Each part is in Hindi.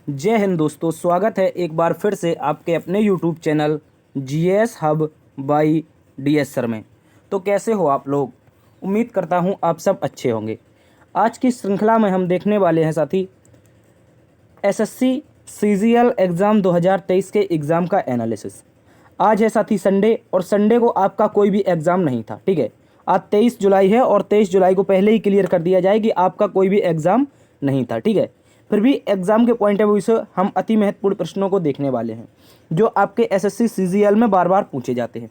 जय हिंद दोस्तों, स्वागत है एक बार फिर से आपके अपने YouTube channel GS hub by DS sir में। तो कैसे हो आप लोग? उम्मीद करता हूं आप सब अच्छे होंगे। आज की श्रृंखला में हम देखने वाले हैं साथी एसएससी सीजीएल एग्ज़ाम 2023 के एग्ज़ाम का एनालिसिस। आज है साथी संडे, और संडे को आपका कोई भी एग्ज़ाम नहीं था। ठीक है, आज 23 जुलाई है और 23 जुलाई को पहले ही क्लियर कर दिया जाए कि आपका कोई भी एग्ज़ाम नहीं था। ठीक है, फिर भी एग्ज़ाम के पॉइंट ऑफ व्यू से हम अति महत्वपूर्ण प्रश्नों को देखने वाले हैं जो आपके एसएससी सीजीएल में बार बार पूछे जाते हैं।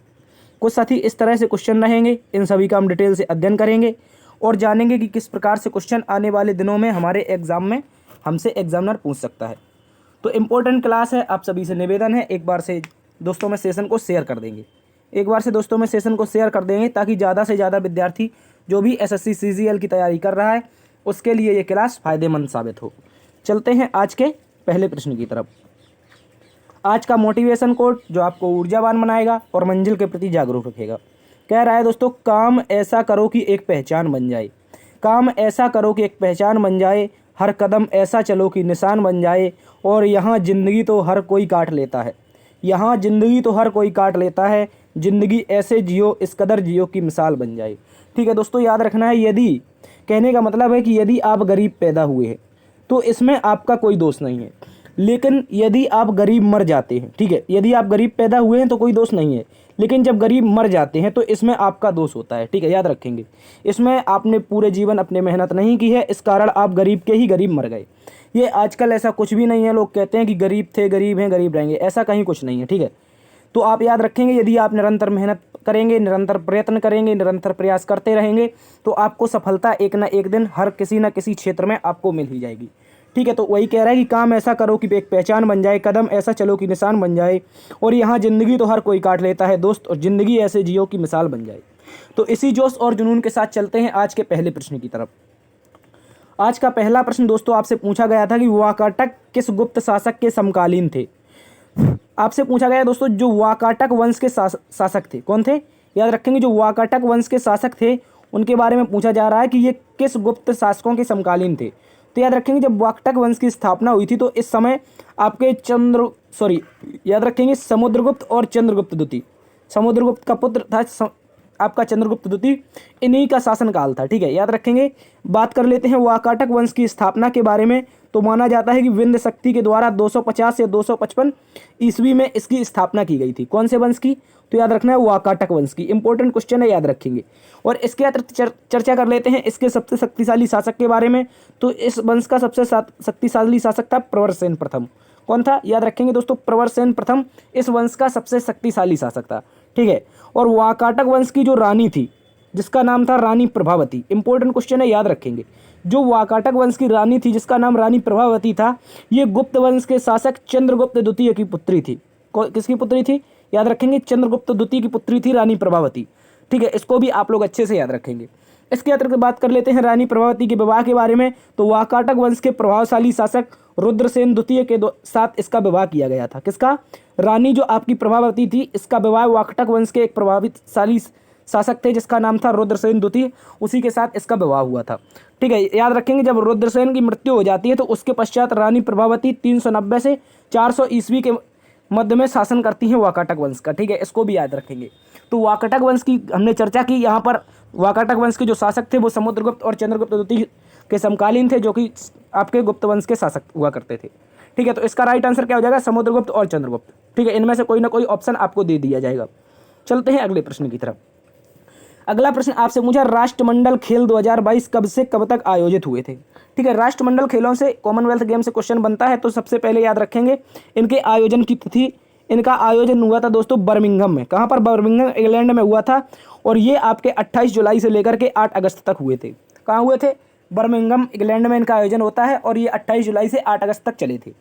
कुछ साथी इस तरह से क्वेश्चन रहेंगे, इन सभी का हम डिटेल से अध्ययन करेंगे और जानेंगे कि किस प्रकार से क्वेश्चन आने वाले दिनों में हमारे एग्ज़ाम में हमसे एग्जामिनर पूछ सकता है। तो इम्पोर्टेंट क्लास है, आप सभी से निवेदन है एक बार से दोस्तों में सेशन को शेयर कर देंगे, एक बार से दोस्तों में सेशन को शेयर कर देंगे ताकि ज़्यादा से ज़्यादा विद्यार्थी जो भी एसएससी सीजीएल की तैयारी कर रहा है उसके लिए ये क्लास फ़ायदेमंद साबित हो। चलते हैं आज के पहले प्रश्न की तरफ। आज का मोटिवेशन कोट जो आपको ऊर्जावान बनाएगा और मंजिल के प्रति जागरूक रखेगा। कह रहा है दोस्तों, काम ऐसा करो कि एक पहचान बन जाए। काम ऐसा करो कि एक पहचान बन जाए, हर कदम ऐसा चलो कि निशान बन जाए, और यहाँ ज़िंदगी तो हर कोई काट लेता है। यहाँ ज़िंदगी तो हर कोई काट लेता है, ज़िंदगी ऐसे जियो इस कदर जियो की मिसाल बन जाए। ठीक है दोस्तों, याद रखना है, यदि कहने का मतलब है कि यदि आप गरीब पैदा हुए हैं तो इसमें आपका कोई दोष नहीं है, लेकिन यदि आप गरीब मर जाते हैं, ठीक है, यदि आप गरीब पैदा हुए हैं तो कोई दोष नहीं है, लेकिन जब गरीब मर जाते हैं तो इसमें आपका दोष होता है। ठीक है, याद रखेंगे, इसमें आपने पूरे जीवन अपने मेहनत नहीं की है, इस कारण आप गरीब के ही गरीब मर गए। ये आजकल ऐसा कुछ भी नहीं है, लोग कहते हैं कि गरीब थे, गरीब हैं, गरीब रहेंगे, ऐसा कहीं कुछ नहीं है। ठीक है, तो आप याद रखेंगे, यदि आप निरंतर मेहनत करेंगे, निरंतर प्रयत्न करेंगे, निरंतर प्रयास करते रहेंगे तो आपको सफलता एक ना एक दिन हर किसी न किसी क्षेत्र में आपको मिल ही जाएगी। ठीक है, तो वही कह रहा है कि काम ऐसा करो कि एक पहचान बन जाए, कदम ऐसा चलो कि निशान बन जाए, और यहाँ ज़िंदगी तो हर कोई काट लेता है दोस्त, और ज़िंदगी ऐसे जियो की मिसाल बन जाए। तो इसी जोश और जुनून के साथ चलते हैं आज के पहले प्रश्न की तरफ। आज का पहला प्रश्न दोस्तों आपसे पूछा गया था कि वाकाटक किस गुप्त शासक के समकालीन थे। आपसे पूछा गया दोस्तों, जो वाकाटक वंश के शासक थे कौन थे? याद रखेंगे, जो वाकाटक वंश के शासक थे उनके बारे में पूछा जा रहा है कि ये किस गुप्त शासकों के समकालीन थे। तो याद रखेंगे, जब वाकाटक वंश की स्थापना हुई थी तो इस समय आपके याद रखेंगे समुद्रगुप्त और चंद्रगुप्त द्वितीय, समुद्रगुप्त का पुत्र था आपका चंद्रगुप्त द्वितीय, इन्हीं का शासनकाल था। ठीक है, याद रखेंगे। बात कर लेते हैं वाकाटक वंश की स्थापना के बारे में। तो माना जाता है कि विंध्य शक्ति के द्वारा 250 या 255 ईस्वी में इसकी स्थापना की गई थी। कौन से वंश की? तो याद रखना है वाकाटक वंश की। इंपॉर्टेंट क्वेश्चन है, याद रखेंगे। और इसके अतिरिक्त चर्चा कर लेते हैं इसके सबसे शक्तिशाली शासक के बारे में। तो इस वंश का सबसे शक्तिशाली शासक था प्रवरसेन प्रथम। कौन था? याद रखेंगे दोस्तों, प्रवरसेन प्रथम इस वंश का सबसे शक्तिशाली शासक था। ठीक है, और वाकाटक वंश की जो रानी थी जिसका नाम था रानी प्रभावती। इंपॉर्टेंट क्वेश्चन है, याद रखेंगे। जो वाकाटक वंश की रानी थी जिसका नाम रानी प्रभावती था, ये गुप्त वंश के शासक चंद्रगुप्त द्वितीय की पुत्री थी। किसकी पुत्री थी? याद रखेंगे, चंद्रगुप्त द्वितीय की पुत्री थी रानी प्रभावती। ठीक है, इसको भी आप लोग अच्छे से याद रखेंगे। इसके अतिरिक्त बात कर लेते हैं रानी प्रभावती के विवाह के बारे में। तो वाकाटक वंश के प्रभावशाली शासक रुद्रसेन द्वितीय के साथ इसका विवाह किया गया था। किसका? रानी जो आपकी प्रभावती थी, इसका विवाह वाकाटक वंश के एक प्रभावशाली शासक थे जिसका नाम था रुद्रसेन द्वितीय, उसी के साथ इसका विवाह हुआ था। ठीक है, याद रखेंगे, जब रुद्रसेन की मृत्यु हो जाती है तो उसके पश्चात रानी प्रभावती 390 से 400 ईस्वी के मध्य में शासन करती हैं वाकाटक वंश का। ठीक है, इसको भी याद रखेंगे। तो वाकाटक वंश की हमने चर्चा की। यहाँ पर वाकाटक वंश के जो शासक थे वो समुद्रगुप्त और चंद्रगुप्त द्वितीय के समकालीन थे, जो कि आपके गुप्त वंश के शासक हुआ करते थे। ठीक है, तो इसका राइट आंसर क्या हो जाएगा? समुद्रगुप्त और चंद्रगुप्त। ठीक है, इनमें से कोई ना कोई ऑप्शन आपको दे दिया जाएगा। चलते हैं अगले प्रश्न की तरफ। अगला प्रश्न आपसे पूछा, राष्ट्रमंडल खेल 2022 कब से कब तक आयोजित हुए थे? ठीक है, राष्ट्रमंडल खेलों से कॉमनवेल्थ गेम से क्वेश्चन बनता है। तो सबसे पहले याद रखेंगे इनके आयोजन की तिथि। इनका आयोजन हुआ था दोस्तों बर्मिंघम में। कहाँ पर? बर्मिंघम इंग्लैंड में हुआ था, और ये आपके 28 जुलाई से लेकर के 8 अगस्त तक हुए थे। कहाँ हुए थे? बर्मिंघम इंग्लैंड में इनका आयोजन होता है, और ये 28 जुलाई से 8 अगस्त तक चले थे।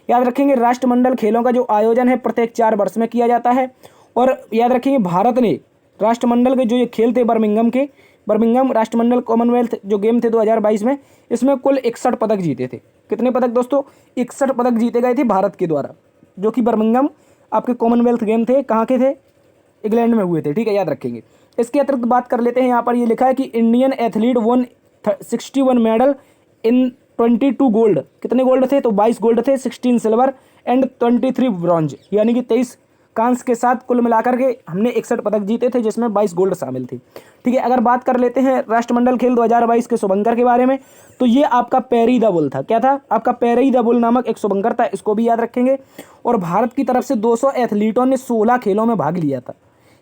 याद रखेंगे, राष्ट्रमंडल खेलों का जो आयोजन है प्रत्येक 4 वर्ष में किया जाता है। और याद रखेंगे, भारत ने राष्ट्रमंडल के जो ये खेल थे बर्मिंघम राष्ट्रमंडल कॉमनवेल्थ जो गेम थे 2022 में, इसमें कुल 61 पदक जीते थे। कितने पदक दोस्तों? 61 पदक जीते गए थे भारत के द्वारा, जो कि बर्मिंघम आपके कॉमनवेल्थ गेम थे। कहाँ के थे? इंग्लैंड में हुए थे। ठीक है, याद रखेंगे। इसके अतिरिक्त बात कर लेते हैं, यहाँ पर ये लिखा है कि Indian athlete one 61 medal in 22 gold, कितने गोल्ड थे तो 22 गोल्ड थे, 16 सिल्वर एंड 23 ब्रॉन्ज, यानी कि 23 कांस्य के साथ कुल मिलाकर के हमने 61 पदक जीते थे, जिसमें 22 गोल्ड शामिल थी। ठीक है, अगर बात कर लेते हैं राष्ट्रमंडल खेल 2022 के शुभंकर के बारे में, तो ये आपका पेरी द बुल था। क्या था? आपका पेरी द बुल नामक एक शुभंकर था, इसको भी याद रखेंगे। और भारत की तरफ से 200 एथलीटों ने 16 खेलों में भाग लिया था,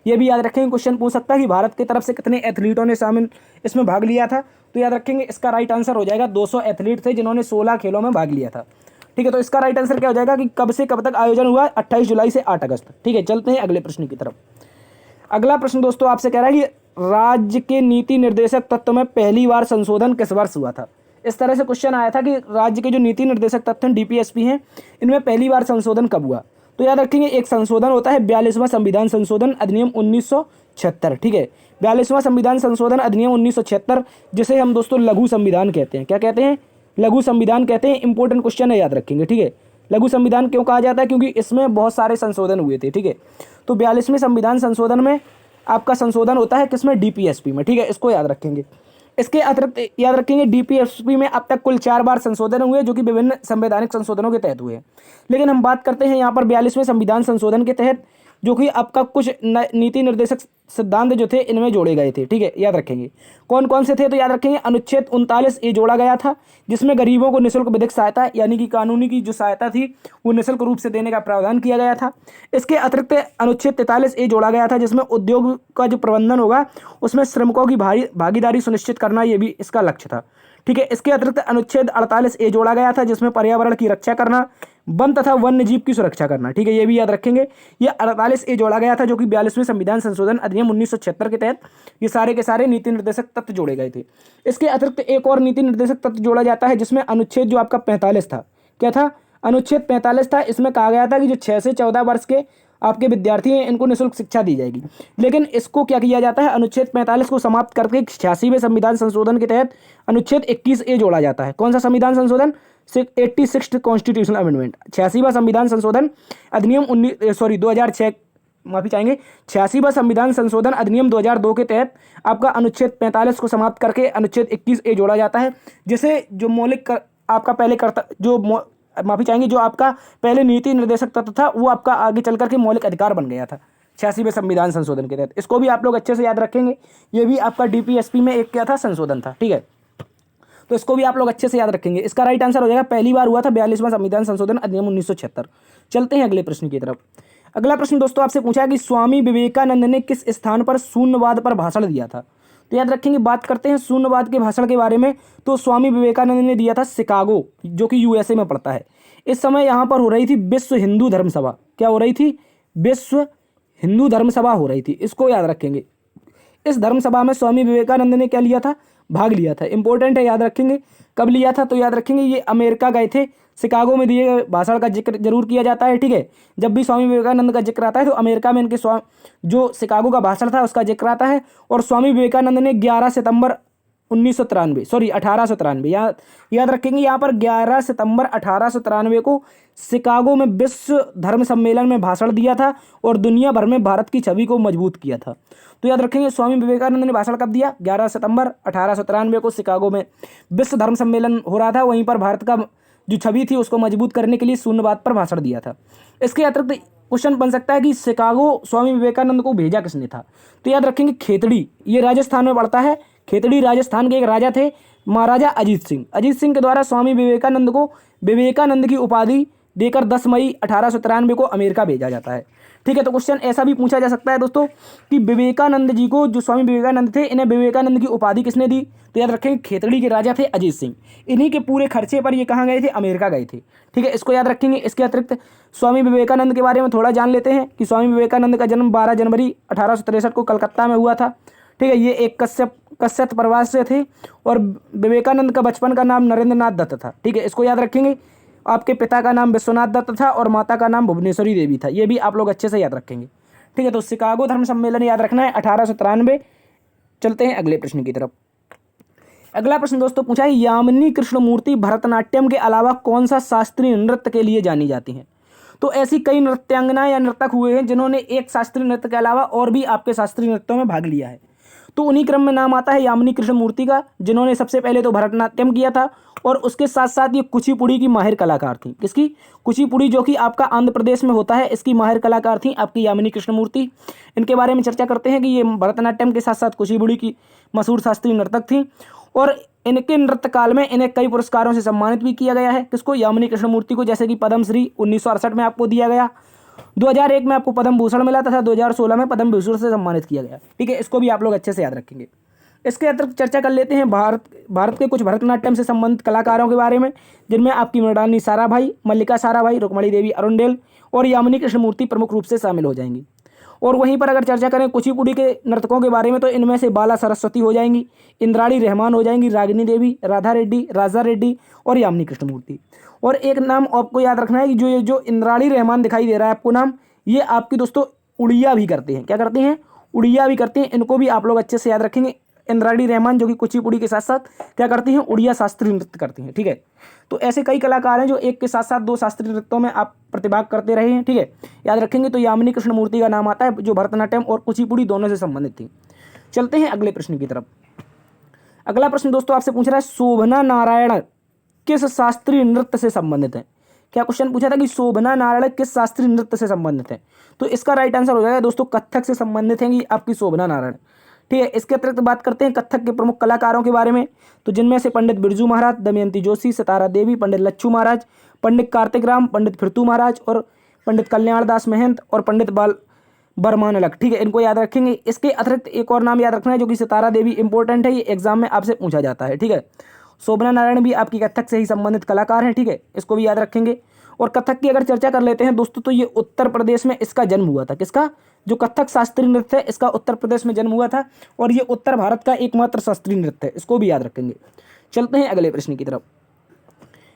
ये भी याद रखेंगे। क्वेश्चन पूछ सकता है कि भारत की तरफ से कितने एथलीटों ने शामिल इसमें भाग लिया था, तो याद रखेंगे इसका राइट आंसर हो जाएगा 200 एथलीट थे जिन्होंने 16 खेलों में भाग लिया था। ठीक है, तो इसका राइट आंसर क्या हो जाएगा कि कब से कब तक आयोजन हुआ? 28 जुलाई से 8 अगस्त। ठीक है, चलते हैं अगले प्रश्न की तरफ। अगला प्रश्न दोस्तों आपसे कह रहा है कि राज्य के नीति निर्देशक तत्व में पहली बार संशोधन किस वर्ष हुआ था? इस तरह से क्वेश्चन आया था कि राज्य के जो नीति निर्देशक तत्व हैं, डीपीएसपी हैं, इनमें पहली बार संशोधन कब हुआ? तो याद रखेंगे एक संशोधन होता है 42वां संविधान संशोधन अधिनियम 1976। ठीक है, 42वां संविधान संशोधन अधिनियम 1976, जिसे हम दोस्तों लघु संविधान कहते हैं। क्या कहते हैं? लघु संविधान कहते हैं। इंपॉर्टेंट क्वेश्चन है, याद रखेंगे। ठीक है, लघु संविधान क्यों कहा जाता है? क्योंकि इसमें बहुत सारे संशोधन हुए थे। ठीक है, तो 42वें संविधान संशोधन में आपका संशोधन होता है किसमें? डीपीएसपी में। ठीक है, इसको याद रखेंगे। इसके अतिरिक्त याद रखेंगे डीपीएसपी में अब तक कुल 4 बार संशोधन हुए, जो कि विभिन्न संवैधानिक संशोधनों के तहत हुए हैं। लेकिन हम बात करते हैं यहाँ पर 42वें संविधान संशोधन के तहत, जो कि आपका कुछ नीति निर्देशक सिद्धांत जो थे इनमें जोड़े गए थे। ठीक है, याद रखेंगे कौन कौन से थे, तो याद रखेंगे अनुच्छेद 39 ये जोड़ा गया था, जिसमें गरीबों को निःशुल्क विधिक सहायता यानी कि कानूनी की जो सहायता थी वो निःशुल्क रूप से देने का प्रावधान किया गया था। इसके अतिरिक्त अनुच्छेद 43 ये जोड़ा गया था, जिसमें उद्योग का जो प्रबंधन होगा उसमें श्रमिकों की भागीदारी सुनिश्चित करना, ये भी इसका लक्ष्य था। ठीक है, इसके अतिरिक्त अनुच्छेद 48 ए जोड़ा गया था, जिसमें पर्यावरण की रक्षा करना, वन तथा वन्य जीव की सुरक्षा करना। ठीक है, ये भी याद रखेंगे। ये 48 ए जोड़ा गया था, जो कि 42वें संविधान संशोधन अधिनियम 1976 के तहत ये सारे के सारे नीति निर्देशक तत्व जोड़े गए थे। इसके अतिरिक्त एक और नीति निर्देशक तत्व जोड़ा जाता है, जिसमें अनुच्छेद जो आपका 45 था। क्या था? अनुच्छेद 45 था। इसमें कहा गया था कि जो 6 से 14 वर्ष के आपके विद्यार्थी हैं इनको निःशुल्क शिक्षा दी जाएगी। लेकिन इसको क्या किया जाता है? अनुच्छेद 45 को समाप्त करके 86वें संविधान संशोधन के तहत अनुच्छेद 21 ए जोड़ा जाता है। कौन सा संविधान संशोधन? 86 कॉन्स्टिट्यूशनल अमेंडमेंट, 86वां संविधान संशोधन अधिनियम 2006, माफी चाहेंगे, 86वां संविधान संशोधन अधिनियम 2002 के तहत आपका अनुच्छेद 45 को समाप्त करके अनुच्छेद 21 ए जोड़ा जाता है, जिसे जो मौलिक आपका पहले करता जो माफी चाहेंगे जो आपका पहले नीति निर्देशक तत्व था वो आपका आगे चल करके मौलिक अधिकार बन गया था 86वें संविधान संशोधन के तहत। इसको भी आप लोग अच्छे से याद रखेंगे। ये भी आपका डीपीएसपी में एक क्या था? संशोधन था। ठीक है, तो इसको भी आप लोग अच्छे से याद रखेंगे। इसका राइट आंसर हो जाएगा पहली बार हुआ था 42वां संविधान संशोधन अधिनियम 1976। चलते हैं अगले प्रश्न की तरफ। अगला प्रश्न दोस्तों आपसे पूछा है कि स्वामी विवेकानंद ने किस स्थान पर शून्यवाद पर भाषण दिया था? तो याद रखेंगे, बात करते हैं शून्यवाद के भाषण के बारे में, तो स्वामी विवेकानंद ने दिया था शिकागो, जो कि यूएसए में पड़ता है। इस समय यहाँ पर हो रही थी विश्व हिंदू धर्म सभा। क्या हो रही थी? विश्व हिंदू धर्म सभा हो रही थी, इसको याद रखेंगे। इस धर्म सभा में स्वामी विवेकानंद ने क्या लिया था? भाग लिया था। इंपॉर्टेंट है, याद रखेंगे। कब लिया था? तो याद रखेंगे ये अमेरिका गए थे। शिकागो में दिए गए भाषण का जिक्र जरूर किया जाता है। ठीक है, जब भी स्वामी विवेकानंद का जिक्र आता है तो अमेरिका में इनके जो शिकागो का भाषण था उसका जिक्र आता है। और स्वामी विवेकानंद ने 11 सितंबर 1893 याद रखेंगे, यहाँ पर 11 सितंबर 1893 को शिकागो में विश्व धर्म सम्मेलन में भाषण दिया था और दुनिया भर में भारत की छवि को मजबूत किया था। तो याद रखेंगे स्वामी विवेकानंद ने भाषण कब दिया? 11 सितंबर 1893 को शिकागो में विश्व धर्म सम्मेलन हो रहा था, वहीं पर भारत का जो छवि थी उसको मजबूत करने के लिए शून्यवाद पर भाषण दिया था। इसके अतिरिक्त क्वेश्चन बन सकता है कि शिकागो स्वामी विवेकानंद को भेजा किसने था? तो याद रखेंगे खेतड़ी, ये राजस्थान में पड़ता है। खेतड़ी राजस्थान के एक राजा थे, महाराजा अजीत सिंह। अजीत सिंह के द्वारा स्वामी विवेकानंद को विवेकानंद की उपाधि देकर 10 मई 1893 को अमेरिका भेजा जाता है। ठीक है, तो क्वेश्चन ऐसा भी पूछा जा सकता है दोस्तों कि विवेकानंद जी को, जो स्वामी विवेकानंद थे, इन्हें विवेकानंद की उपाधि किसने दी? तो याद रखेंगे खेतड़ी के राजा थे अजीत सिंह। इन्हीं के पूरे खर्चे पर ये कहाँ गए थे? अमेरिका गए थे। ठीक है, इसको याद रखेंगे। इसके अतिरिक्त स्वामी विवेकानंद के बारे में थोड़ा जान लेते हैं कि स्वामी विवेकानंद का जन्म 12 जनवरी 1863 को कलकत्ता में हुआ था। ठीक है, ये एक कश्यप परिवार से थे और विवेकानंद का बचपन का नाम नरेंद्र नाथ दत्त था। ठीक है, इसको याद रखेंगे। आपके पिता का नाम विश्वनाथ दत्त था और माता का नाम भुवनेश्वरी देवी था। ये भी आप लोग अच्छे से याद रखेंगे। ठीक है, तो शिकागो धर्म सम्मेलन याद रखना है 1893। चलते हैं अगले प्रश्न की तरफ। अगला प्रश्न दोस्तों पूछा है यामिनी कृष्णमूर्ति भरतनाट्यम के अलावा कौन सा शास्त्रीय नृत्य के लिए जानी जाती हैं? तो ऐसी कई नृत्यांगना या नर्तक हुए हैं जिन्होंने एक शास्त्रीय नृत्य के अलावा और भी आपके शास्त्रीय नृत्यों में भाग लिया है। तो उन्हीं क्रम में नाम आता है यामिनी कृष्णमूर्ति का, जिन्होंने सबसे पहले तो भरतनाट्यम किया था और उसके साथ साथ ये कुचिपुड़ी की माहिर कलाकार थी। किसकी? कुचिपुड़ी, जो कि आपका आंध्र प्रदेश में होता है, इसकी माहिर कलाकार थी आपकी यामिनी कृष्णमूर्ति। इनके बारे में चर्चा करते हैं कि ये भरतनाट्यम के साथ साथ कुचिपुड़ी की मशहूर शास्त्रीय नर्तक थी और इनके नृत्य काल में इन्हें कई पुरस्कारों से सम्मानित भी किया गया है। किसको? यामिनी कृष्णमूर्ति को, जैसे कि पद्मश्री 1968 में आपको दिया गया, 2001 में आपको पद्म भूषण मिला तथा 2016 में पद्म भूषण से सम्मानित किया गया। ठीक है, इसको भी आप लोग अच्छे से याद रखेंगे। इसके अतिरिक्त चर्चा कर लेते हैं भारत के कुछ भरतनाट्यम से संबंधित कलाकारों के बारे में, जिनमें आपकी मृणालिनी साराभाई, मल्लिका साराभाई, रुक्मणी देवी अरुंडेल और यामिनी कृष्णमूर्ति प्रमुख रूप से शामिल हो जाएंगी। और वहीं पर अगर चर्चा करें कुचिपुड़ी के नर्तकों के बारे में, तो इनमें से बाला सरस्वती हो जाएंगी, इंद्राणी रहमान हो जाएंगी, रागिनी देवी, राधा रेड्डी, राजा रेड्डी और यामिनी कृष्णमूर्ति। और एक नाम आपको याद रखना है कि जो इंद्राणी रहमान दिखाई दे रहा है आपको नाम, ये आपकी दोस्तों उड़िया भी करते हैं। क्या करते हैं? उड़िया भी करते हैं। इनको भी आप लोग अच्छे से याद रखेंगे। इंद्राणी रहमान जो कि कुचिपुड़ी के साथ साथ क्या करती हैं? उड़िया शास्त्रीय नृत्य करती हैं। ठीक है, तो ऐसे कई कलाकार हैं जो एक के साथ साथ दो शास्त्रीय नृत्यों में आप प्रतिभाग करते रहे हैं। ठीक है, याद रखेंगे। तो यामिनी कृष्णमूर्ति का नाम आता है, जो भरतनाट्यम और कुचिपुड़ी दोनों से संबंधित थी। चलते हैं अगले प्रश्न की तरफ। अगला प्रश्न दोस्तों आपसे पूछ रहा है, शोभना नारायण किस शास्त्रीय नृत्य से संबंधित है? क्या क्वेश्चन पूछा था कि शोभना नारायण किस शास्त्रीय नृत्य से संबंधित है? तो इसका राइट आंसर हो जाएगा दोस्तों कथक से संबंधित है आपकी शोभना नारायण। ठीक है, इसके अतिरिक्त बात करते हैं कथक के प्रमुख कलाकारों के बारे में, तो जिनमें से पंडित बिरजू महाराज, दमयंती जोशी, सितारा देवी, पंडित लच्छू महाराज, पंडित कार्तिक राम, पंडित फिरतू महाराज और पंडित कल्याण दास महंत और पंडित बाल बरमानलक। ठीक है, इनको याद रखेंगे। इसके अतिरिक्त एक और नाम याद रखना है जो कि सितारा देवी इंपॉर्टेंट है, ये एग्जाम में आपसे पूछा जाता है। ठीक है, शोभना नारायण भी आपकी कथक से ही संबंधित कलाकार हैं। ठीक है, इसको भी याद रखेंगे। और कथक की अगर चर्चा कर लेते हैं दोस्तों, तो ये उत्तर प्रदेश में इसका जन्म हुआ था। किसका? जो कथक शास्त्रीय नृत्य है, इसका उत्तर प्रदेश में जन्म हुआ था और ये उत्तर भारत का एकमात्र शास्त्रीय नृत्य है। इसको भी याद रखेंगे। चलते हैं अगले प्रश्न की तरफ।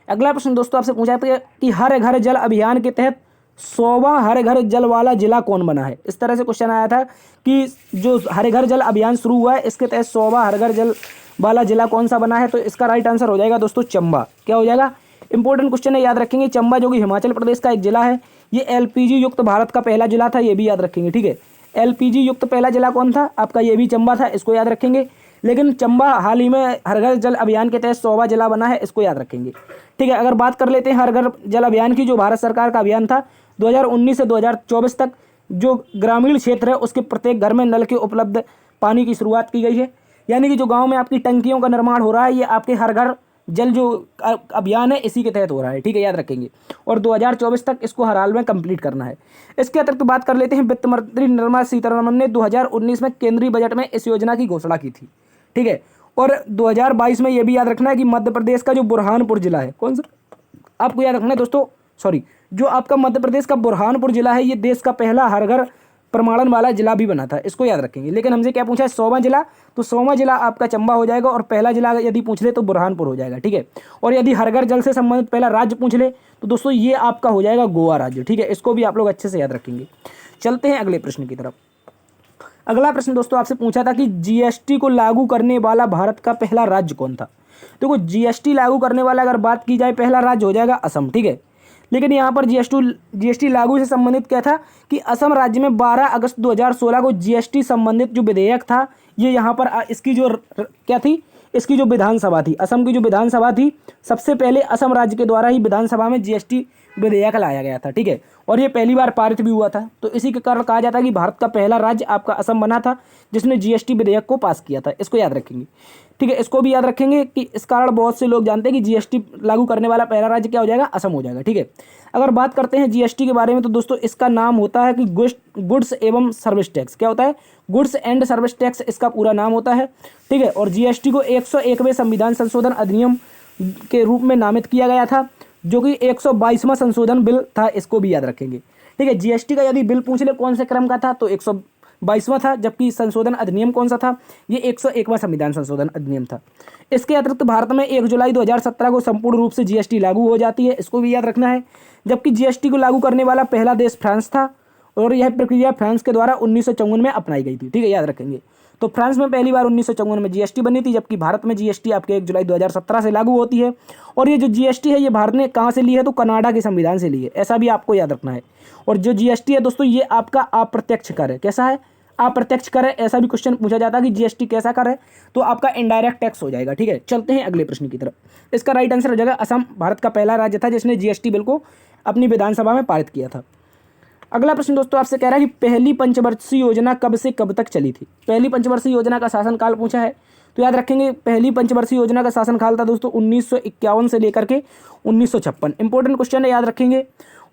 अगला प्रश्न दोस्तों आपसे पूछा था कि हर घर जल अभियान के तहत 100वां हर घर जल वाला जिला कौन बना है? इस तरह से क्वेश्चन आया था कि जो हर घर जल अभियान शुरू हुआ है, इसके तहत 100वां हर घर जल वाला जिला कौन सा बना है? तो इसका राइट आंसर हो जाएगा दोस्तों चंबा। क्या हो जाएगा? इंपॉर्टेंट क्वेश्चन है, याद रखेंगे। चंबा जो कि हिमाचल प्रदेश का एक जिला है, ये एलपीजी युक्त भारत का पहला जिला था, ये भी याद रखेंगे। ठीक है, एलपीजी युक्त पहला जिला कौन था आपका? ये भी चंबा था, इसको याद रखेंगे। लेकिन चंबा हाल ही में हर घर जल अभियान के तहत 100वां जिला बना है, इसको याद रखेंगे। ठीक है, अगर बात कर लेते हैं हर घर जल अभियान की, जो भारत सरकार का अभियान था 2019 से 2024 तक, जो ग्रामीण क्षेत्र है उसके प्रत्येक घर में नल के उपलब्ध पानी की शुरुआत की गई है। यानी कि जो गाँव में आपकी टंकियों का निर्माण हो रहा है, ये आपके हर घर जल जो अभियान है इसी के तहत हो रहा है। ठीक है, याद रखेंगे। और 2024 तक इसको हर हाल में कंप्लीट करना है। इसके अतिरिक्त बात कर लेते हैं, वित्त मंत्री निर्मला सीतारमण ने 2019 में केंद्रीय बजट में इस योजना की घोषणा की थी। ठीक है, और 2022 में यह भी याद रखना है कि मध्य प्रदेश का जो बुरहानपुर जिला है, कौन सा आपको याद रखना है दोस्तों, जो आपका मध्य प्रदेश का बुरहानपुर जिला है, ये देश का पहला हर घर प्रमाणन वाला जिला भी बना था, इसको याद रखेंगे। लेकिन हमसे क्या पूछा है? 100वां जिला, तो 100वां जिला आपका चंबा हो जाएगा और पहला जिला यदि पूछ ले तो बुरहानपुर हो जाएगा। ठीक है, और यदि हर घर जल से संबंधित पहला राज्य पूछ ले तो दोस्तों ये आपका हो जाएगा गोवा राज्य। ठीक है, इसको भी आप लोग अच्छे से याद रखेंगे। चलते हैं अगले प्रश्न की तरफ। अगला प्रश्न दोस्तों आपसे पूछा था कि जीएसटी को लागू करने वाला भारत का पहला राज्य कौन था? देखो, जीएसटी लागू करने वाला अगर बात की जाए, पहला राज्य हो जाएगा असम। ठीक है, लेकिन यहाँ पर जीएसटी लागू से संबंधित क्या था कि असम राज्य में 12 अगस्त 2016 को जीएसटी संबंधित जो विधेयक था, ये यहाँ पर इसकी जो क्या थी, इसकी जो विधानसभा थी, असम की जो विधानसभा थी, सबसे पहले असम राज्य के द्वारा ही विधानसभा में जीएसटी विधेयक लाया गया था। ठीक है, और ये पहली बार पारित भी हुआ था। तो इसी के कारण कहा जाता है कि भारत का पहला राज्य आपका असम बना था जिसने जीएसटी विधेयक को पास किया था। इसको याद रखेंगे। ठीक है, इसको भी याद रखेंगे कि इस कारण बहुत से लोग जानते हैं कि जीएसटी लागू करने वाला पहला राज्य क्या हो जाएगा? असम हो जाएगा। ठीक है, अगर बात करते हैं जीएसटी के बारे में, तो दोस्तों इसका नाम होता है कि गुड्स एवं सर्विस टैक्स। क्या होता है? गुड्स एंड सर्विस टैक्स इसका पूरा नाम होता है। ठीक है, और जीएसटी को 101वें संविधान संशोधन अधिनियम के रूप में नामित किया गया था, जो कि 122वां संशोधन बिल था। इसको भी याद रखेंगे। ठीक है, जीएसटी का यदि बिल पूछ ले कौन से क्रम का था, तो 122वां था, जबकि संशोधन अधिनियम कौन सा था? ये 101वां संविधान संशोधन अधिनियम था। इसके अतिरिक्त भारत में 1 जुलाई 2017 को संपूर्ण रूप से जीएसटी लागू हो जाती है, इसको भी याद रखना है। जबकि जीएसटी को लागू करने वाला पहला देश फ्रांस था और यह प्रक्रिया फ्रांस के द्वारा 1954 में अपनाई गई थी। ठीक है, याद रखेंगे। तो फ्रांस में पहली बार 1954 में जीएसटी बनी थी, जबकि भारत में जीएसटी आपके 1 जुलाई 2017 से लागू होती है। और ये जो जीएसटी है, ये भारत ने कहाँ से ली है? तो कनाडा के संविधान से ली है, ऐसा भी आपको याद रखना है। और जो जीएसटी है दोस्तों, ये आपका अप्रत्यक्ष कर है। कैसा है? अप्रत्यक्ष कर है, ऐसा भी क्वेश्चन पूछा जाता है कि जीएसटी कैसा कर है, तो आपका इनडायरेक्ट टैक्स हो जाएगा। ठीक है, चलते हैं अगले प्रश्न की तरफ। इसका राइट आंसर हो जाएगा असम भारत का पहला राज्य था जिसने जीएसटी बिल को अपनी विधानसभा में पारित किया था। अगला प्रश्न दोस्तों आपसे कह रहा है कि पहली पंचवर्षीय योजना कब से कब तक चली थी। पहली पंचवर्षीय योजना का शासनकाल पूछा है, तो याद रखेंगे पहली पंचवर्षीय योजना का शासनकाल था दोस्तों 1951 से लेकर के 1956। इंपॉर्टेंट क्वेश्चन है, याद रखेंगे।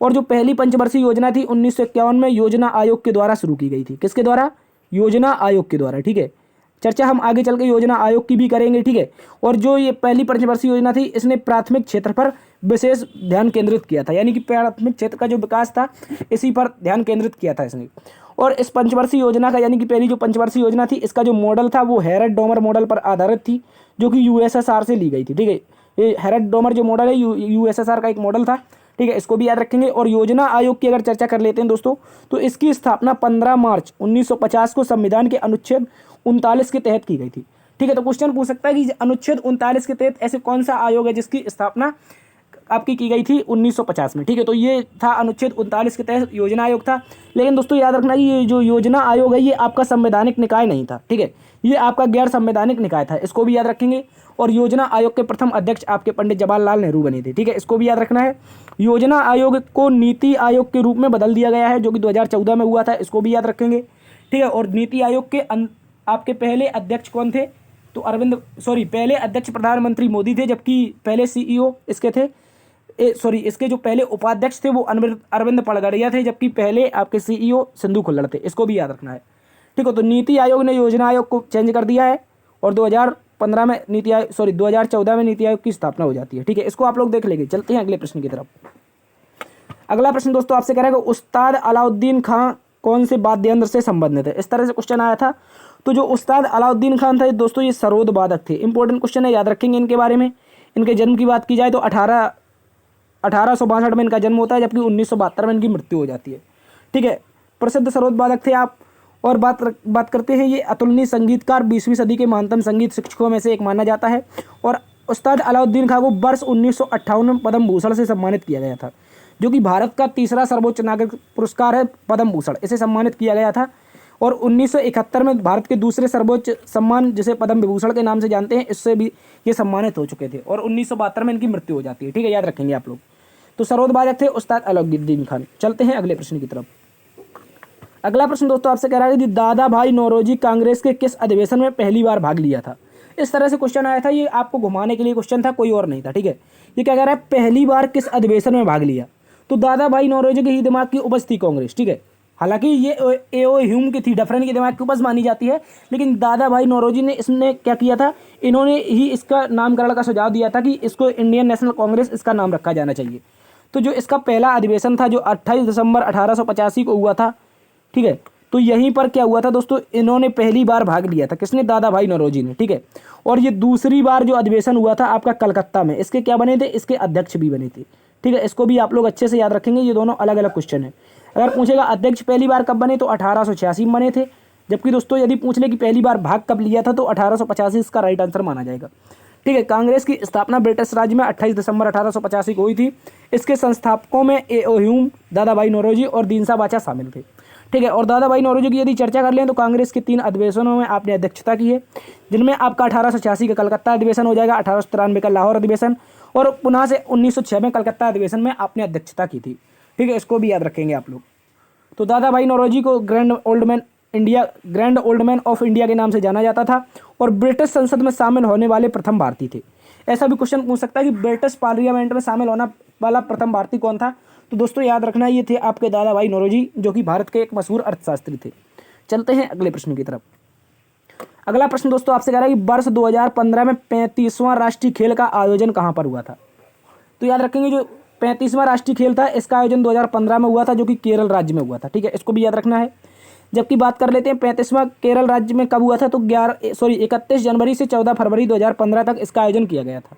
और जो पहली पंचवर्षीय योजना थी 1951 में योजना आयोग के द्वारा शुरू की गई थी। किसके द्वारा? योजना आयोग के द्वारा। ठीक है, चर्चा हम आगे चल के योजना आयोग की भी करेंगे। ठीक है, और जो ये पहली पंचवर्षीय योजना थी इसने प्राथमिक क्षेत्र पर विशेष ध्यान केंद्रित किया था, यानी कि प्राथमिक क्षेत्र का जो विकास था इसी पर ध्यान केंद्रित किया था इसने। और इस पंचवर्षीय योजना का यानी कि पहली जो पंचवर्षीय योजना थी इसका जो मॉडल था वो हैरड डोमर मॉडल पर आधारित थी, जो कि यूएसएसआर से ली गई थी। ठीक है, ये हैरड डोमर जो मॉडल है यूएसएसआर का एक मॉडल था। ठीक है, इसको भी याद रखेंगे। और योजना आयोग की अगर चर्चा कर लेते हैं दोस्तों, तो इसकी स्थापना 15 मार्च 1950 को संविधान के अनुच्छेद 39 के तहत की गई थी। ठीक है, तो क्वेश्चन पूछ सकता है कि अनुच्छेद 39 के तहत ऐसे कौन सा आयोग है जिसकी स्थापना आपकी की गई थी 1950 में। ठीक है, तो ये था अनुच्छेद 39 के तहत योजना आयोग था। लेकिन दोस्तों याद रखना ये जो योजना आयोग है ये आपका संवैधानिक निकाय नहीं था। ठीक है, ये आपका गैर संवैधानिक निकाय था, इसको भी याद रखेंगे। और योजना आयोग के प्रथम अध्यक्ष आपके पंडित जवाहरलाल नेहरू बने थे। ठीक है, इसको भी याद रखना है। योजना आयोग को नीति आयोग के रूप में बदल दिया गया है, जो कि 2014 में हुआ था, इसको भी याद रखेंगे। ठीक है, और नीति आयोग के आपके पहले अध्यक्ष कौन थे? तो पहले अध्यक्ष प्रधानमंत्री मोदी थे, जबकि पहले सीईओ इसके थे इसके जो पहले उपाध्यक्ष थे वो अरविंद पड़गड़िया थे, जबकि पहले आपके सीईओ सिंधु खुल्लड़ थे, इसको भी याद रखना है। ठीक है, तो नीति आयोग ने योजना आयोग को चेंज कर दिया है और 2014 में नीति आयोग की स्थापना हो जाती है। ठीक है, इसको आप लोग देख लेंगे। चलते हैं अगले प्रश्न की तरफ। अगला प्रश्न दोस्तों आपसे कह रहा है कि उस्ताद अलाउद्दीन खां कौन से वाद्य यंत्र से संबंधित है। इस तरह से क्वेश्चन आया था। तो जो उस्ताद अलाउद्दीन खान था दोस्तों ये सरोद वादक थे। इंपॉर्टेंट क्वेश्चन है, याद रखेंगे इनके बारे में। इनके जन्म की बात की जाए तो 1862 में इनका जन्म होता है, जबकि 1972 में इनकी मृत्यु हो जाती है। ठीक है, प्रसिद्ध सरोद वादक थे आप। और बात करते हैं, ये अतुलनीय संगीतकार 20वीं सदी के महानतम संगीत शिक्षकों में से एक माना जाता है। और उस्ताद अलाउद्दीन खां को वर्ष 1958 में पद्म भूषण से सम्मानित किया गया था, जो कि भारत का तीसरा सर्वोच्च नागरिक पुरस्कार है पद्म भूषण, इसे सम्मानित किया गया था। और 1971 में भारत के दूसरे सर्वोच्च सम्मान जिसे पद्म विभूषण के नाम से जानते हैं इससे भी ये सम्मानित हो चुके थे। और 1972 में इनकी मृत्यु हो जाती है। ठीक है, याद रखेंगे आप लोग। तो सरोद वादक थे उस्ताद अलाउद्दीन खान। चलते हैं अगले प्रश्न की तरफ। अगला प्रश्न दोस्तों आपसे कह रहा है कि दादा भाई नौरोजी कांग्रेस के किस अधिवेशन में पहली बार भाग लिया था। इस तरह से क्वेश्चन आया था, ये आपको घुमाने के लिए क्वेश्चन था, कोई और नहीं था। ठीक है, ये क्या कह रहा है, पहली बार किस अधिवेशन में भाग लिया। तो दादा भाई नौरोजी के ही दिमाग की उपज थी कांग्रेस। ठीक है, हालांकि ये एओ ह्यूम की थी, डफरेन के दिमाग की उपज मानी जाती है, लेकिन दादा भाई नौरोजी ने इसने क्या किया था, इन्होंने ही इसका नामकरण का सुझाव दिया था कि इसको इंडियन नेशनल कांग्रेस इसका नाम रखा जाना चाहिए। तो जो इसका पहला अधिवेशन था जो 28 दिसंबर 1885 को हुआ था। ठीक है, तो यहीं पर क्या हुआ था दोस्तों, इन्होंने पहली बार भाग लिया था। किसने? दादा भाई नौरोजी ने। ठीक है, और ये दूसरी बार जो अधिवेशन हुआ था आपका कलकत्ता में, इसके क्या बने थे, इसके अध्यक्ष भी बने थे। ठीक है, इसको भी आप लोग अच्छे से याद रखेंगे, ये दोनों अलग अलग क्वेश्चन है। अगर पूछेगा अध्यक्ष पहली बार कब बने तो 1886 में बने थे, जबकि दोस्तों यदि पूछ ले कि पहली बार भाग कब लिया था तो 1885 इसका राइट आंसर माना जाएगा। ठीक है, कांग्रेस की स्थापना ब्रिटिश राज्य में 28 दिसंबर 1885 को हुई थी। इसके संस्थापकों में एओ ह्यूम, दादा भाई नौरोजी और दीनसा बाचा शामिल थे। ठीक है, और दादा भाई नौरोजी की यदि चर्चा कर लें तो कांग्रेस के 3 अधिवेशनों में आपने अध्यक्षता की है, जिनमें आपका 1886 का कलकत्ता अधिवेशन हो जाएगा, 1893 का लाहौर अधिवेशन और पुनः से 1906 में कलकत्ता अधिवेशन में आपने अध्यक्षता की थी। ठीक है, इसको भी याद रखेंगे आप लोग। तो दादा भाई नौरोजी को grand old man of India के नाम से जाना जाता था और ब्रिटिश संसद में शामिल होने वाले प्रथम भारतीय थे। ऐसा भी क्वेश्चन पूछ सकता है कि ब्रिटिश पार्लियामेंट में शामिल होने वाला प्रथम भारतीय कौन था। तो दोस्तों याद रखना ये थे आपके दादा भाई नौरोजी, जो कि भारत के एक मशहूर अर्थशास्त्री थे। चलते हैं अगले प्रश्न की तरफ। अगला प्रश्न दोस्तों आपसे कह रहा है कि वर्ष 2015 में 35वां राष्ट्रीय खेल का आयोजन कहाँ पर हुआ था। तो याद रखेंगे जो 35वां राष्ट्रीय खेल था इसका आयोजन 2015 में हुआ था, जो कि केरल राज्य में हुआ था। ठीक है, इसको भी याद रखना है। जबकि बात कर लेते हैं 35वां केरल राज्य में कब हुआ था, तो 31 जनवरी से 14 फरवरी 2015 तक इसका आयोजन किया गया था।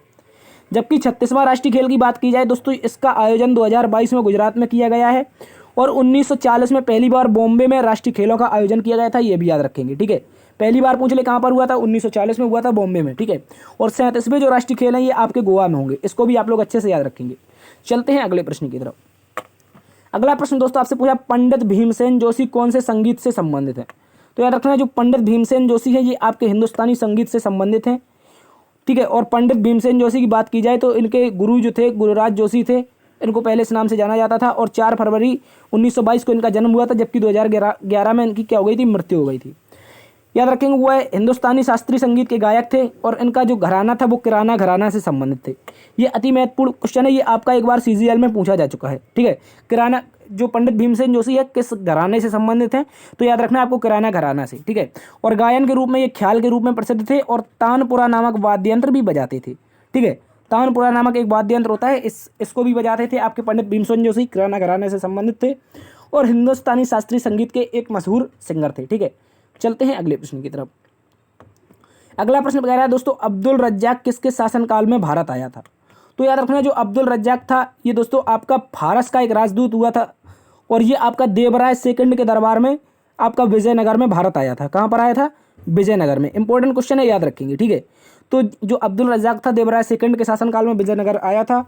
जबकि 36वां राष्ट्रीय खेल की बात की जाए दोस्तों, इसका आयोजन 2022 में गुजरात में किया गया है और 1940 में पहली बार बॉम्बे में राष्ट्रीय खेलों का आयोजन किया गया था। ये भी याद रखेंगे। ठीक है, पहली बार पूछ ले कहाँ पर हुआ था, 1940 में हुआ था बॉम्बे में। ठीक है, और 37वें जो राष्ट्रीय खेल हैं ये आपके गोवा में होंगे, इसको भी आप लोग अच्छे से याद रखेंगे। चलते हैं अगले प्रश्न की तरफ। अगला प्रश्न दोस्तों आपसे पूछा पंडित भीमसेन जोशी कौन से संगीत से संबंधित है। तो याद रखना जो पंडित भीमसेन जोशी है ये आपके हिंदुस्तानी संगीत से संबंधित हैं, ठीक है। और पंडित भीमसेन जोशी की बात की जाए तो इनके गुरु जो थे गुरुराज जोशी थे, इनको पहले इस नाम से जाना जाता था। और 4 फरवरी 1922 को इनका जन्म हुआ था, जबकि 2011 में इनकी क्या हो गई थी, मृत्यु हो गई थी। याद रखेंगे वो है हिंदुस्तानी शास्त्रीय संगीत के गायक थे और इनका जो घराना था वो किराना घराना से संबंधित थे। ये अति महत्वपूर्ण क्वेश्चन है, ये आपका एक बार CGL में पूछा जा चुका है, ठीक है। किराना जो पंडित भीमसेन जोशी है किस घराने से संबंधित हैं, तो याद रखना आपको किराना घराना से, ठीक है। और गायन के रूप में ये ख्याल के रूप में प्रसिद्ध थे और तानपुरा नामक वाद्य यंत्र भी बजाते थे, ठीक है। तानपुरा नामक एक वाद्य यंत्र होता है, इसको भी बजाते थे आपके पंडित भीमसेन जोशी, किराना घराने से संबंधित थे और हिंदुस्तानी शास्त्रीय संगीत के एक मशहूर सिंगर थे, ठीक है। चलते हैं अगले प्रश्न की तरफ। अगला प्रश्न कह रहा है दोस्तों, अब्दुल रज्जाक किसके शासनकाल में भारत आया था। तो याद रखना जो अब्दुल रज्जाक था ये दोस्तों आपका फारस का एक राजदूत हुआ था और ये आपका देवराय सेकंड के दरबार में आपका विजयनगर में भारत आया था। कहाँ पर आया था, विजयनगर में। इंपॉर्टेंट क्वेश्चन है, याद रखेंगे, ठीक है। तो जो अब्दुल रज्जाक था देवराय सेकंड के शासनकाल में विजयनगर आया था,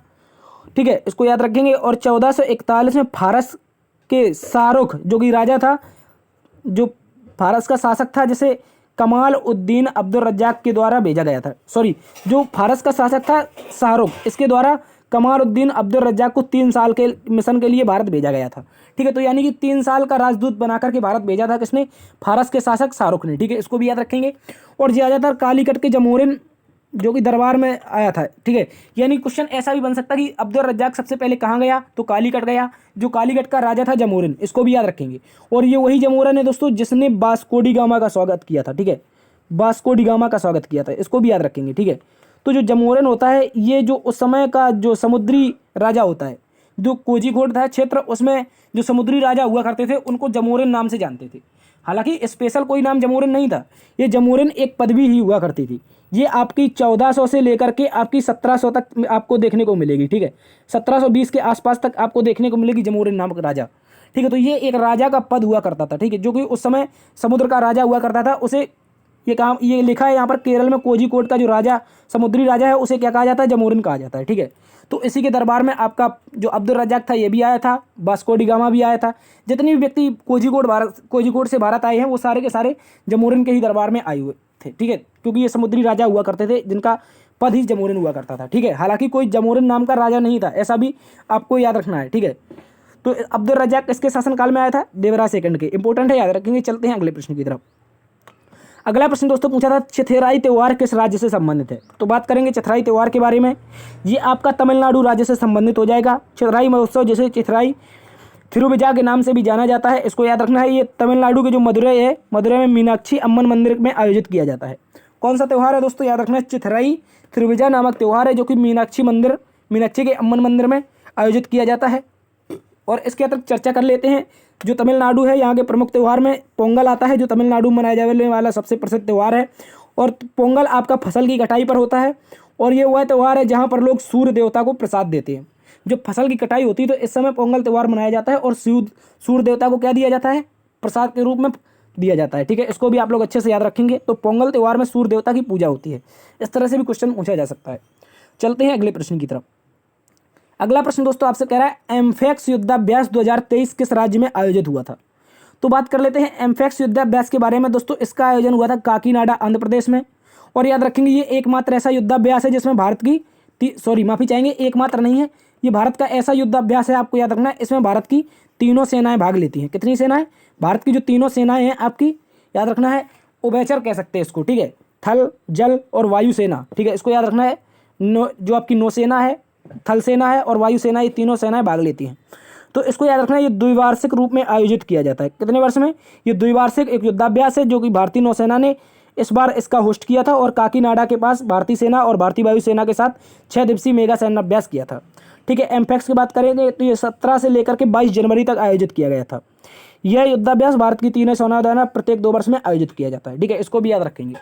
ठीक है, इसको याद रखेंगे। और 1441 में फारस के शाहरुख जो कि राजा था, जो फारस का शासक था, जिसे कमाल उद्दीन अब्दुल रज्जाक के द्वारा भेजा गया था, सॉरी जो फारस का शासक था शाहरुख, इसके द्वारा कमाल उद्दीन अब्दुल रज्जाक को 3 साल के मिशन के लिए भारत भेजा गया था, ठीक है। तो यानी कि 3 साल का राजदूत बनाकर के भारत भेजा था किसने, फारस के शासक शाहरुख ने, ठीक है, इसको भी याद रखेंगे। और ज़्यादातर कालीकट के जमोरिन जो कि दरबार में आया था, ठीक है। यानी क्वेश्चन ऐसा भी बन सकता है कि अब्दुल रज्जाक सबसे पहले कहाँ गया, तो कालीकट गया, जो कालीकट का राजा था जमोरिन, इसको भी याद रखेंगे। और ये वही जमोरिन है दोस्तों जिसने वास्को डी गामा का स्वागत किया था, ठीक है, वास्को डी गामा का स्वागत किया था, इसको भी याद रखेंगे, ठीक है। तो जो जमोरिन होता है ये जो उस समय का जो समुद्री राजा होता है, जो कोझीकोड था क्षेत्र, उसमें जो समुद्री राजा हुआ करते थे उनको जमोरिन नाम से जानते थे। हालांकि स्पेशल कोई नाम जमोरिन नहीं था, ये जमोरिन एक पदवी ही हुआ करती थी। ये आपकी 1400 से लेकर के आपकी 1700 तक आपको देखने को मिलेगी, ठीक है। 1720 के आसपास तक आपको देखने को मिलेगी जमोरिन नामक राजा, ठीक है। तो ये एक राजा का पद हुआ करता था, ठीक है, जो कि उस समय समुद्र का राजा हुआ करता था। उसे ये लिखा है यहाँ पर, केरल में कोझीकोड का जो राजा समुद्री राजा है उसे क्या कहा जाता है, जमोरिन कहा जाता है, ठीक है। तो इसी के दरबार में आपका जो अब्दुल रज्जाक था ये भी आया था, वास्को डी गामा भी आया था। जितने भी व्यक्ति कोझीकोड से भारत आए हैं वो सारे के सारे जमोरिन के ही दरबार में आए हुए थे, ठीक है, क्योंकि ये समुद्री राजा हुआ करते थे जिनका पद ही जमोरिन हुआ करता था, ठीक है। हालांकि कोई जमोरिन नाम का राजा नहीं था, ऐसा भी आपको याद रखना है, ठीक है। तो अब्दुल रज्जाक किसके शासनकाल में आया था, देवराय सेकंड के। इंपॉर्टेंट है, याद रखेंगे। चलते हैं अगले प्रश्न की तरफ। अगला प्रश्न दोस्तों पूछा था चिथिराई त्यौहार किस राज्य से संबंधित है। तो बात करेंगे चिथिराई त्यौहार के बारे में। ये आपका तमिलनाडु राज्य से संबंधित हो जाएगा। चिथिराई महोत्सव जिसे चिथिराई थिरुविजा के नाम से भी जाना जाता है, इसको याद रखना है। ये तमिलनाडु के जो मदुरई है, मदुरई में मीनाक्षी अम्मन मंदिर में आयोजित किया जाता है। कौन सा त्यौहार है दोस्तों, याद रखना है चिथिराई थिरुविजा नामक त्यौहार है, जो कि मीनाक्षी के अम्मन मंदिर में आयोजित किया जाता है। और इसके अतिरिक्त चर्चा कर लेते हैं, जो तमिलनाडु है यहाँ के प्रमुख त्यौहार में पोंगल आता है, जो तमिलनाडु में मनाया जाने वाला सबसे प्रसिद्ध त्यौहार है। और पोंगल आपका फसल की कटाई पर होता है और ये वह त्यौहार है जहाँ पर लोग सूर्य देवता को प्रसाद देते हैं। जो फसल की कटाई होती है तो इस समय पोंगल त्यौहार मनाया जाता है और सूर्य देवता को क्या दिया जाता है, प्रसाद के रूप में दिया जाता है, ठीक है। इसको भी आप लोग अच्छे से याद रखेंगे। तो पोंगल त्यौहार में सूर्य देवता की पूजा होती है। इस तरह से भी क्वेश्चन पूछा जा सकता है। चलते हैं अगले प्रश्न की तरफ। अगला प्रश्न दोस्तों आपसे कह रहा है एमफेक्स युद्धाभ्यास 2023 किस राज्य में आयोजित हुआ था। तो बात कर लेते हैं एमफेक्स युद्धाभ्यास के बारे में दोस्तों। इसका आयोजन हुआ था काकीनाडा आंध्र प्रदेश में। और याद रखेंगे ये एकमात्र ऐसा युद्धाभ्यास है जिसमें भारत की माफी चाहेंगे, एकमात्र नहीं है, ये भारत का ऐसा युद्धाभ्यास है, आपको याद रखना है। इसमें भारत की तीनों सेनाएं भाग लेती हैं। कितनी सेनाएं, भारत की जो तीनों सेनाएं हैं आपकी, याद रखना है, उभयचर कह सकते हैं इसको, ठीक है, थल जल और वायु सेना, ठीक है, इसको याद रखना है। जो आपकी नौसेना है, थल सेना है और वायुसेना, ये तीनों सेनाएं भाग लेती हैं। तो इसको याद रखना है, ये द्विवार्षिक रूप में आयोजित किया जाता है। कितने वर्ष में, ये द्विवार्षिक एक युद्धाभ्यास है जो कि भारतीय नौसेना ने इस बार इसका होस्ट किया था। और काकीनाडा के पास भारतीय सेना और भारतीय वायुसेना के साथ 6 दिवसीय मेगा सैन्याभ्यास किया था, ठीक है। एमफेक्स की बात करेंगे तो ये 17 से लेकर के 22 जनवरी तक आयोजित किया गया था। यह युद्धाभ्यास भारत की तीनों सेनाओं द्वारा प्रत्येक 2 वर्ष में आयोजित किया जाता है, ठीक है, इसको भी याद रखेंगे।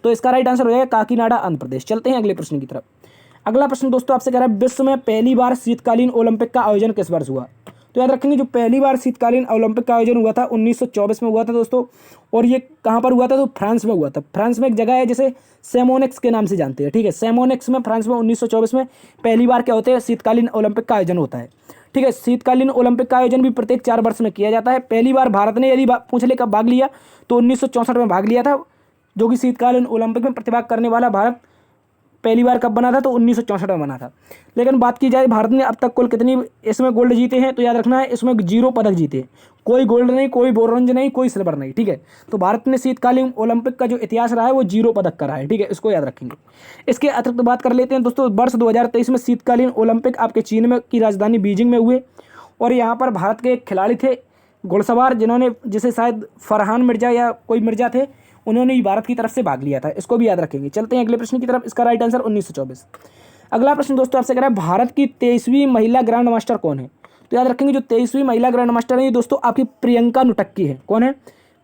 तो इसका राइट आंसर हो जाएगा काकीनाडा आंध्र प्रदेश। चलते हैं अगले प्रश्न की तरफ। अगला प्रश्न दोस्तों आपसे कह रहा है विश्व में पहली बार शीतकालीन ओलंपिक का आयोजन किस वर्ष हुआ। तो याद रखेंगे जो पहली बार शीतकालीन ओलंपिक का आयोजन हुआ था 1924 में हुआ था दोस्तों। और ये कहाँ पर हुआ था, तो फ्रांस में हुआ था। फ्रांस में एक जगह है जिसे सेमोनेक्स के नाम से जानते हैं, ठीक है, सेमोनेक्स में फ्रांस में 1924 में पहली बार क्या होते हैं, शीतकालीन ओलंपिक का आयोजन होता है, ठीक है। शीतकालीन ओलंपिक का आयोजन भी प्रत्येक 4 वर्ष में किया जाता है। पहली बार भारत ने यदि पूछ ले कब भाग लिया तो 1964 में भाग लिया था, जो कि शीतकालीन ओलंपिक में प्रतिभाग करने वाला भारत पहली बार कब बना था तो 1964 में बना था। लेकिन बात की जाए भारत ने अब तक कुल कितनी इसमें गोल्ड जीते हैं, तो याद रखना है इसमें 0 पदक जीते हैं। कोई गोल्ड नहीं, कोई ब्रोंज नहीं, कोई सिल्वर नहीं, ठीक है। तो भारत ने शीतकालीन ओलंपिक का जो इतिहास रहा है वो 0 पदक का रहा है, ठीक है, इसको याद रखेंगे। इसके अतिरिक्त बात कर लेते हैं दोस्तों, वर्ष 2023 में शीतकालीन ओलंपिक आपके चीन में की राजधानी बीजिंग में हुए, और यहाँ पर भारत के एक खिलाड़ी थे घुड़सवार, जिन्होंने जिसे शायद फरहान मिर्जा या कोई मिर्जा थे, उन्होंने भी भारत की तरफ से भाग लिया था, इसको भी याद रखेंगे। चलते हैं अगले प्रश्न की तरफ। इसका राइट आंसर 1924। अगला प्रश्न दोस्तों आपसे कह रहा है भारत की 23वीं महिला ग्रैंड मास्टर कौन है, तो याद रखेंगे जो 23वीं महिला ग्रैंड मास्टर है ये दोस्तों आपकी प्रियंका नुटक्की है। कौन है?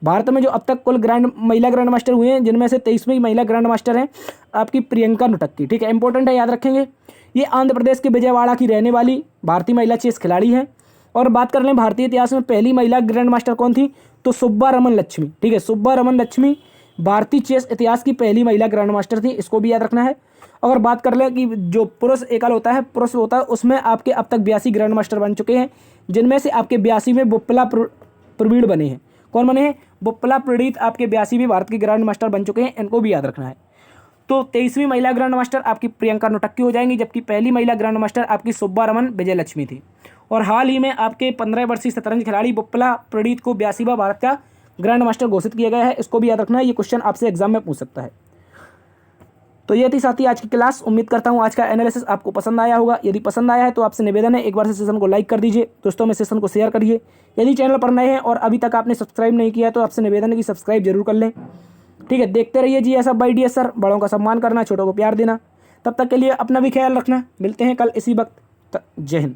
भारत में जो अब तक कुल महिला ग्रैंड मास्टर हुए हैं जिनमें से 23वीं महिला ग्रैंड मास्टर है आपकी प्रियंका नुटक्की, ठीक है, इंपॉर्टेंट है, याद रखेंगे। ये आंध्र प्रदेश के विजयवाड़ा की रहने वाली भारतीय महिला चेस खिलाड़ी है। और बात कर लें भारतीय इतिहास में पहली महिला ग्रैंड मास्टर कौन थी, तो सुब्बा रमन लक्ष्मी, ठीक है, सुब्बा रमन लक्ष्मी भारतीय चेस इतिहास की पहली महिला ग्रैंड मास्टर थी, इसको भी याद रखना है। अगर बात कर लें कि जो पुरुष एकल होता है, पुरुष होता है, उसमें आपके अब तक 82 ग्रैंड मास्टर बन चुके हैं, जिनमें से आपके 82 में बुप्पला प्रवीण बने हैं। कौन बने हैं? बुप्पला प्रणीत आपके 82 भी भारत के ग्रैंड मास्टर बन चुके हैं, इनको भी याद रखना है। तो 23वीं महिला ग्रैंड मास्टर आपकी प्रियंका नुटक्की हो जाएंगी, जबकि पहली महिला ग्रैंड मास्टर आपकी सुब्बा रमन विजयलक्ष्मी थी। और हाल ही में आपके 15 वर्षीय शतरंज खिलाड़ी बुप्पला प्रणीत को 82वां भारत का ग्रैंड मास्टर घोषित किया गया है, इसको भी याद रखना है, ये क्वेश्चन आपसे एग्जाम में पूछ सकता है। तो ये थी साथी आज की क्लास। उम्मीद करता हूँ आज का एनालिसिस आपको पसंद आया होगा। यदि पसंद आया है तो आपसे निवेदन है एक बार से सेशन को लाइक कर दीजिए, दोस्तों में सेशन को शेयर करिए। यदि चैनल पर नए हैं और अभी तक आपने सब्सक्राइब नहीं किया है तो आपसे निवेदन है कि सब्सक्राइब जरूर कर लें, ठीक है। देखते रहिए GS hub by DS sir, बड़ों का सम्मान करना, छोटों को प्यार देना। तब तक के लिए अपना भी ख्याल रखना, मिलते हैं कल इसी वक्त। जय हिंद।